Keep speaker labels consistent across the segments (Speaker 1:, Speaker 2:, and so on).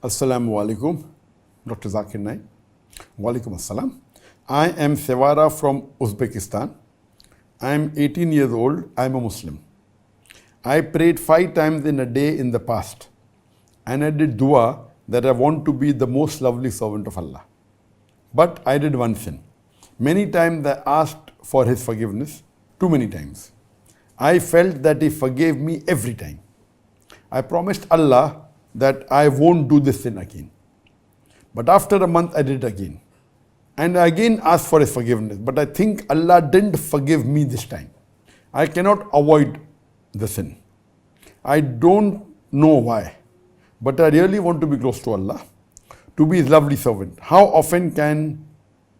Speaker 1: Assalamu alaikum, Dr. Zakir Naik. Walaikum assalam. I am Sevara from Uzbekistan. I am 18 years old. I am a Muslim. I prayed 5 times in a day in the past, and I did dua that I want to be the most lovely servant of Allah. But I did one sin. Many times I asked for His forgiveness, too many times. I felt that He forgave me every time. I promised Allah that I won't do this sin again. But after a month I did it again. And I again asked for His forgiveness. But I think Allah didn't forgive me this time. I cannot avoid the sin. I don't know why. But I really want to be close to Allah, to be His lovely servant. How often can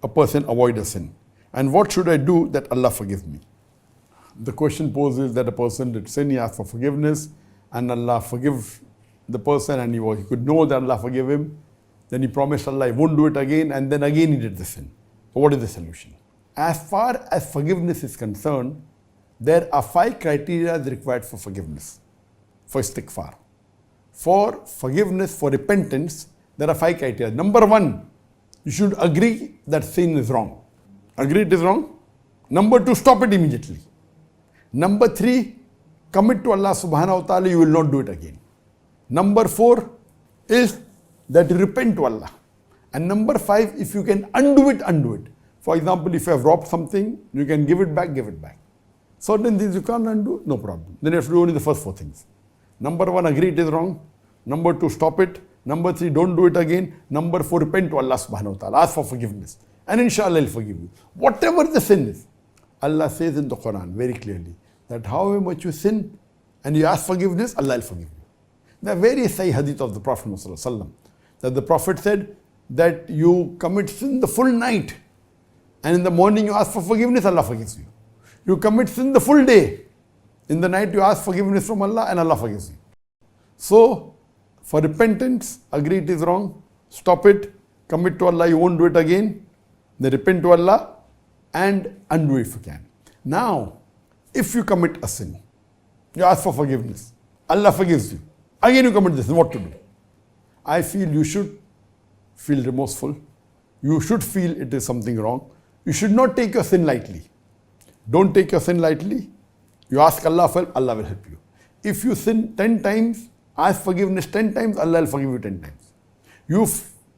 Speaker 1: a person avoid a sin? And what should I do that Allah forgive me? The question poses that a person did sin, he asked for forgiveness, and Allah forgive the person, and he could know that Allah forgive him. Then he promised Allah he won't do it again, and then again he did the sin. So what is the solution? As far as forgiveness is concerned, there are 5 criteria required for forgiveness, for istighfar. For forgiveness, for repentance, there are 5 criteria. Number 1, you should agree that sin is wrong. Agree it is wrong. Number 2, stop it immediately. Number 3, commit to Allah subhanahu wa ta'ala, you will not do it again. Number 4 is that you repent to Allah. And number 5, if you can undo it, undo it. For example, if you have robbed something, you can give it back, give it back. Certain things you can't undo, no problem. Then you have to do only the first 4 things. Number 1, agree it is wrong. Number 2, stop it. Number 3, don't do it again. Number 4, repent to Allah subhanahu wa ta'ala. Ask for forgiveness. And inshallah He'll forgive you. Whatever the sin is. Allah says in the Quran very clearly that however much you sin and you ask forgiveness, Allah will forgive you. There are various Sahih hadith of the Prophet ﷺ, that the Prophet said that you commit sin the full night and in the morning you ask for forgiveness, Allah forgives you. You commit sin the full day. In the night you ask forgiveness from Allah and Allah forgives you. So, for repentance, agree it is wrong, stop it, commit to Allah, you won't do it again, then repent to Allah and undo if you can. Now, if you commit a sin, you ask for forgiveness, Allah forgives you. Again you commit this, what to do? I feel you should feel remorseful. You should feel it is something wrong. You should not take your sin lightly. Don't take your sin lightly. You ask Allah for help, Allah will help you. If you sin 10 times, ask forgiveness 10 times, Allah will forgive you 10 times. You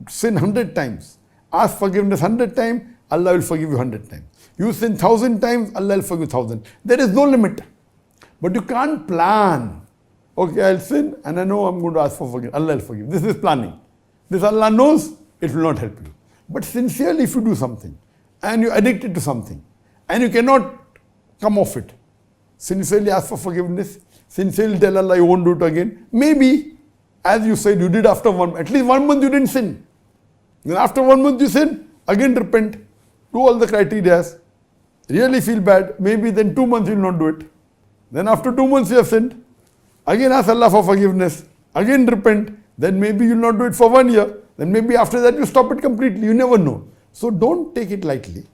Speaker 1: sin 100 times, ask forgiveness 100 times, Allah will forgive you 100 times. You sin 1,000 times, Allah will forgive you 1,000. There is no limit. But you can't plan. Okay, I'll sin and I know I'm going to ask for forgiveness. Allah will forgive. This is planning. This Allah knows, it will not help you. But sincerely, if you do something and you're addicted to something and you cannot come off it, sincerely ask for forgiveness, sincerely tell Allah you won't do it again. Maybe, as you said, you did after at least 1 month you didn't sin. Then after 1 month you sin, again repent, do all the criteria, really feel bad, maybe then 2 months you will not do it. Then after 2 months you have sinned, again ask Allah for forgiveness, again repent, then maybe you will not do it for 1 year, then maybe after that you stop it completely, you never know. So don't take it lightly.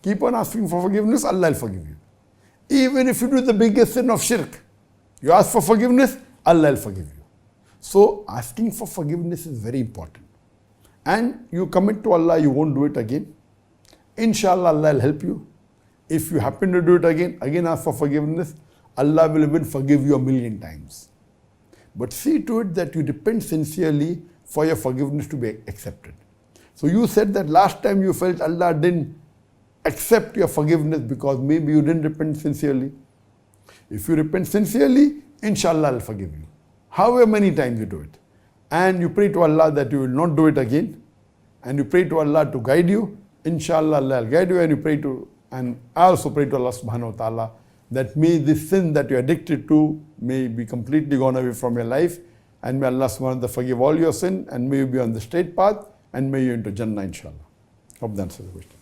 Speaker 1: Keep on asking for forgiveness, Allah will forgive you. Even if you do the biggest sin of shirk, you ask for forgiveness, Allah will forgive you. So asking for forgiveness is very important. And you commit to Allah, you won't do it again. Inshallah, Allah will help you. If you happen to do it again ask for forgiveness, Allah will even forgive you 1,000,000 times. But see to it that you repent sincerely for your forgiveness to be accepted. So you said that last time you felt Allah didn't accept your forgiveness because maybe you didn't repent sincerely. If you repent sincerely, inshallah I'll forgive you. However many times you do it. And you pray to Allah that you will not do it again. And you pray to Allah to guide you. Inshallah Allah will guide you, and I also pray to Allah subhanahu wa ta'ala that may this sin that you're addicted to may be completely gone away from your life, and may Allah subhanahu wa ta'ala forgive all your sin, and may you be on the straight path, and may you enter Jannah inshallah. Hope that answers the question.